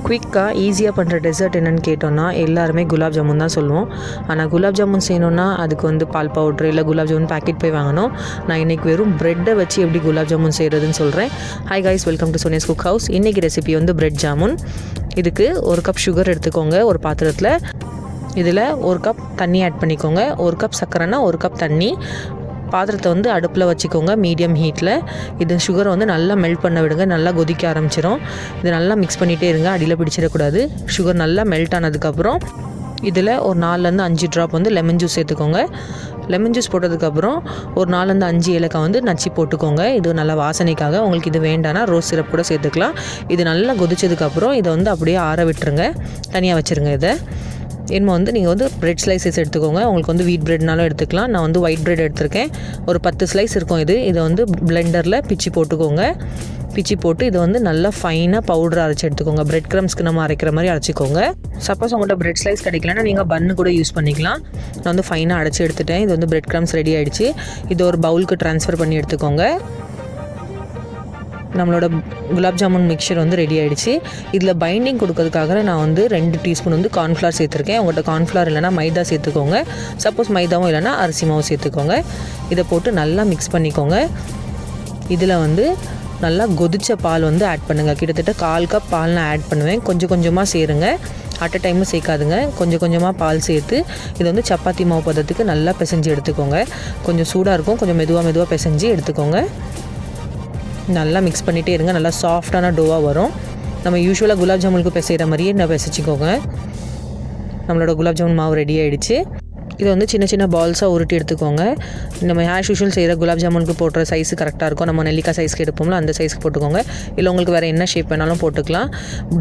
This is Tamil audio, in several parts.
குயிக்காக ஈஸியாக பண்ணுற டெசர்ட் என்னென்னு கேட்டோன்னா எல்லாருமே குலாப் ஜாமுன் தான் சொல்லுவோம். ஆனால் குலாப் ஜாமுன் செய்யணுன்னா அதுக்கு வந்து பால் பவுட்ரு இல்லை குலாப் ஜாமுன் பேக்கெட் போய் வாங்கணும். நான் இன்றைக்கி வெறும் ப்ரெட்டை வச்சு எப்படி குலாப் ஜாமுன் செய்கிறதுன்னு சொல்கிறேன். Hi guys, welcome to Sonia's cook house. இன்றைக்கி ரெசிபி வந்து பிரெட் ஜாமுன். இதுக்கு 1 கப் சுகர் எடுத்துக்கோங்க ஒரு பாத்திரத்தில். இதில் 1 கப் தண்ணி ஆட் பண்ணிக்கோங்க. 1 கப் சர்க்கரைனா 1 கப் தண்ணி. பாத்திரத்தை வந்து அடுப்பில் வச்சுக்கோங்க மீடியம் ஹீட்டில். இது சுகரை வந்து நல்லா மெல்ட் பண்ண விடுங்க. நல்லா கொதிக்க ஆரம்பிச்சிடும். இது நல்லா மிக்ஸ் பண்ணிகிட்டே இருங்க, அடியில் பிடிச்சிடக்கூடாது. சுகர் நல்லா மெல்ட் ஆனதுக்கப்புறம் இதில் ஒரு 4லேருந்து 5 ட்ராப் வந்து லெமன் ஜூஸ் சேர்த்துக்கோங்க. லெமன் ஜூஸ் போட்டதுக்கப்புறம் ஒரு 4லேருந்து 5 ஏலக்காய் வந்து நச்சு போட்டுக்கோங்க. இது நல்லா வாசனைக்காக. உங்களுக்கு இது வேண்டானா ரோஸ் சிரப் கூட சேர்த்துக்கலாம். இது நல்லா கொதிச்சதுக்கப்புறம் இதை வந்து அப்படியே ஆற விட்டுருங்க, தனியாக வச்சுருங்க. இதை என்னமோ வந்து நீங்கள் வந்து ப்ரெட் ஸ்லைசஸ் எடுத்துக்கோங்க. உங்களுக்கு வந்து வீட் ப்ரெட்னாலும் எடுத்துக்கலாம். நான் வந்து ஒயிட் ப்ரெட் எடுத்திருக்கேன். ஒரு 10 ஸ்லைஸ் இருக்கும். இதை வந்து பிளெண்டரில் பிச்சு போட்டுக்கோங்க. பிச்சு போட்டு இதை வந்து நல்லா ஃபைனாக பவுடர் அரைச்சி எடுத்துக்கோங்க. பிரெட் க்ரம்ஸ்க்கு நம்ம அரைக்கிற மாதிரி அரைச்சிக்கோங்க. சப்போஸ் உங்கள்கிட்ட பிரெட் ஸ்லைஸ் கிடைக்கலன்னா நீங்கள் பன்னு கூட யூஸ் பண்ணிக்கலாம். நான் வந்து ஃபைனாக அரைச்சி எடுத்துட்டேன். இது வந்து பிரெட் க்ரம்ஸ் ரெடி ஆகிடுச்சு. இது ஒரு பவுலுக்கு ட்ரான்ஸ்ஃபர் பண்ணி எடுத்துக்கோங்க. நம்மளோட குலாப் ஜாமுன் மிக்சர் வந்து ரெடி ஆகிடுச்சு. இதில் பைண்டிங் கொடுக்கறதுக்காக நான் வந்து 2 டீஸ்பூன் வந்து கார்ன்ஃப்ளவர் சேர்த்துருக்கேன். உங்கள்கிட்ட கார்ன்ஃப்ளவர் இல்லைனா மைதா சேர்த்துக்கோங்க. சப்போஸ் மைதாவும் இல்லைனா அரிசி மாவும் சேர்த்துக்கோங்க. இதை போட்டு நல்லா மிக்ஸ் பண்ணிக்கோங்க. இதில் வந்து நல்லா கொதிச்ச பால் வந்து ஆட் பண்ணுங்கள். கிட்டத்தட்ட 1/4 கப் பால் நான் ஆட் பண்ணுவேன். கொஞ்சம் கொஞ்சமாக சேருங்க, அட் அ டைமில் சேர்க்காதுங்க. கொஞ்சம் கொஞ்சமாக பால் சேர்த்து இதை வந்து சப்பாத்தி மாவு பதத்துக்கு நல்லா பிசைஞ்சு எடுத்துக்கோங்க. கொஞ்சம் சூடாக இருக்கும், கொஞ்சம் மெதுவாக பிசைஞ்சு எடுத்துக்கோங்க. நல்லா மிக்ஸ் பண்ணிகிட்டே இருங்க. நல்லா சாஃப்டான டோவாக வரும். நம்ம யூஸ்வலாக குலாப் ஜாமுனுக்கு பிசைகிற மாதிரியே நான் பிசைச்சிக்கோங்க. நம்மளோட குலாப் ஜாமுன் மாவு ரெடி ஆகிடுச்சு. இதை வந்து சின்ன சின்ன பால்ஸாக உருட்டி எடுத்துக்கோங்க. நம்ம ஆஸ் யூஷுவல் செய்கிற குலாப் ஜாமுனுக்கு போடுற சைஸு கரெக்டாக இருக்கும். நம்ம நெல்லிக்காய் சைஸ்க்கு எடுப்போம்ல, அந்த சைஸ்க்கு போட்டுக்கோங்க. இல்லை உங்களுக்கு வேறு என்ன ஷேப் வேணாலும் போட்டுக்கலாம்.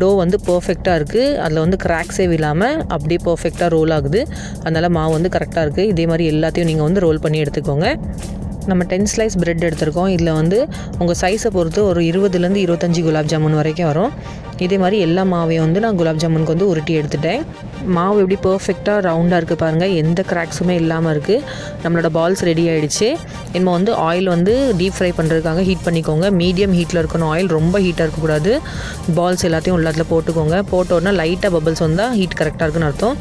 டோ வந்து பர்ஃபெக்டாக இருக்குது. அதில் வந்து கிராக்ஸே இல்லாமல் அப்படியே பர்ஃபெக்டாக ரோல் ஆகுது. அதனால் மாவு வந்து கரெக்டாக இருக்குது. இதே மாதிரி எல்லாத்தையும் நீங்கள் வந்து ரோல் பண்ணி எடுத்துக்கோங்க. நம்ம 10 ஸ்லைஸ் பிரெட் எடுத்துருக்கோம். இதில் வந்து உங்கள் சைஸை பொறுத்து ஒரு 20லேருந்து 25 குலாப் ஜாமுன் வரைக்கும் வரும். இதே மாதிரி எல்லா மாவையும் வந்து நான் குலாப் ஜாமுனுக்கு வந்து உருட்டி எடுத்துட்டேன். மாவு எப்படி பர்ஃபெக்டாக ரவுண்டாக இருக்குது பாருங்கள், எந்த கிராக்ஸுமே இல்லாமல் இருக்குது. நம்மளோட பால்ஸ் ரெடி ஆகிடுச்சு. நம்ம வந்து ஆயில் வந்து டீப் ஃப்ரை பண்ணுறதுக்காக ஹீட் பண்ணிக்கோங்க. மீடியம் ஹீட்டில் இருக்கணும் ஆயில், ரொம்ப ஹீட்டாக இருக்கக்கூடாது. பால்ஸ் எல்லாத்தையும் உள்ளத்தில் போட்டுக்கோங்க. போட்டோன்னா லைட்டாக பபிள்ஸ் வந்தால் ஹீட் கரெக்டாக இருக்குன்னு அர்த்தம்.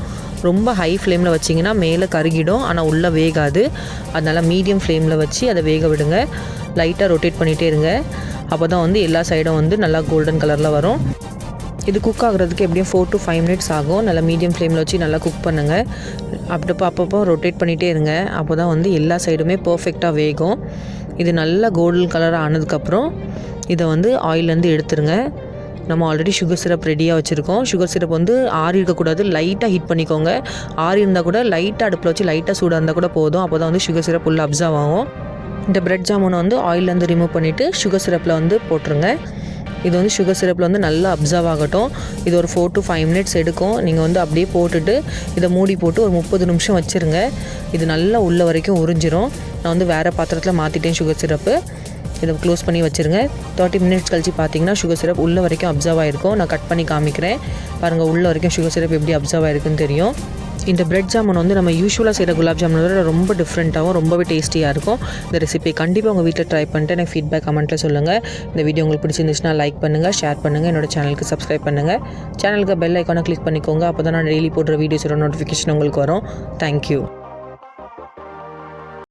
ரொம்ப ஹை ஃப்ளேமில் வச்சிங்கன்னா மேலே கருகிடும், ஆனால் உள்ளே வேகாது. அதனால் மீடியம் ஃப்ளேமில் வச்சு அதை வேக விடுங்க. லைட்டாக ரொட்டேட் பண்ணிகிட்டே இருங்க. அப்போ தான் வந்து எல்லா சைடும் வந்து நல்லா கோல்டன் கலரில் வரும். இது குக் ஆகுறதுக்கு எப்படியும் 4 to 5 மினிட்ஸ் ஆகும். நல்லா மீடியம் ஃப்ளேமில் வச்சு நல்லா குக் பண்ணுங்கள். அப்பப்போ ரொட்டேட் பண்ணிகிட்டே இருங்க. அப்போ தான் வந்து எல்லா சைடுமே பர்ஃபெக்டாக வேகும். இது நல்லா கோல்டன் கலர் ஆனதுக்கப்புறம் இதை வந்து ஆயிலேருந்து எடுத்துருங்க. நம்ம ஆல்ரெடி சுகர் சிரப் ரெடியாக வச்சுருக்கோம். சுகர் சிரப் வந்து ஆறி இருக்கக்கூடாது, லைட்டாக ஹீட் பண்ணிக்கோங்க. ஆறி இருந்தால் கூட லைட்டாக அடுப்பில் வச்சு லைட்டாக சூடாக இருந்தால் கூட போதும். அப்போ தான் வந்து சுகர் சிரப் உள்ள அப்சர்வ் ஆகும். இந்த பிரெட் ஜாமுனை வந்து ஆயிலேருந்து ரிமூவ் பண்ணிவிட்டு சுகர் சிரப்பில் வந்து போட்டுருங்க. இது வந்து சுகர் சிரப்பில் வந்து நல்லா அப்சர்வ் ஆகட்டும். இது ஒரு 4 to 5 மினிட்ஸ் எடுக்கும். நீங்கள் வந்து அப்படியே போட்டுட்டு இதை மூடி போட்டு ஒரு 30 நிமிஷம் வச்சுருங்க. இது நல்லா உள்ள வரைக்கும் உறிஞ்சிரும். நான் வந்து வேறு பாத்திரத்தில் மாற்றிட்டேன் சுகர் சிரப்பு. இதை க்ளோஸ் பண்ணி வச்சுருங்க. 30 மினிட்ஸ் கழிச்சு பார்த்தீங்கன்னா சுகர் சிரப் உள்ள வரைக்கும் அப்சர்வ் ஆகிருக்கும். நான் கட் பண்ணி காமிக்கிறேன் பாருங்கள். உள்ள வரைக்கும் சுகர் சிரப் எப்படி அப்சர்வ் ஆகிருக்குன்னு தெரியும். இந்த பிரெட் ஜாமுன் வந்து நம்ம யூஸ்வலாக செய்கிற குலாப் ஜாமுன் விட ரொம்ப டிஃப்ரெண்ட்டாகவும் ரொம்பவே டேஸ்டியாக இருக்கும். இந்த ரெசிபி கண்டிப்பாக உங்கள் வீட்டில் ட்ரை பண்ணிட்டு எனக்கு ஃபீட்பேக் கமெண்ட்டில் சொல்லுங்கள். இந்த வீடியோ உங்களுக்கு பிடிச்சிருந்துச்சுன்னா லைக் பண்ணுங்கள், ஷேர் பண்ணுங்கள், என்னோட சேனலுக்கு சப்ஸ்கிரைப் பண்ணுங்கள். சேனலுக்கு பெல் ஐக்கானை கிளிக் பண்ணிக்கோங்க. அப்போ தான் நான் டெய்லி போடுற வீடியோஸோட நோட்டிஃபிகேஷன் உங்களுக்கு வரும். தேங்க்யூ.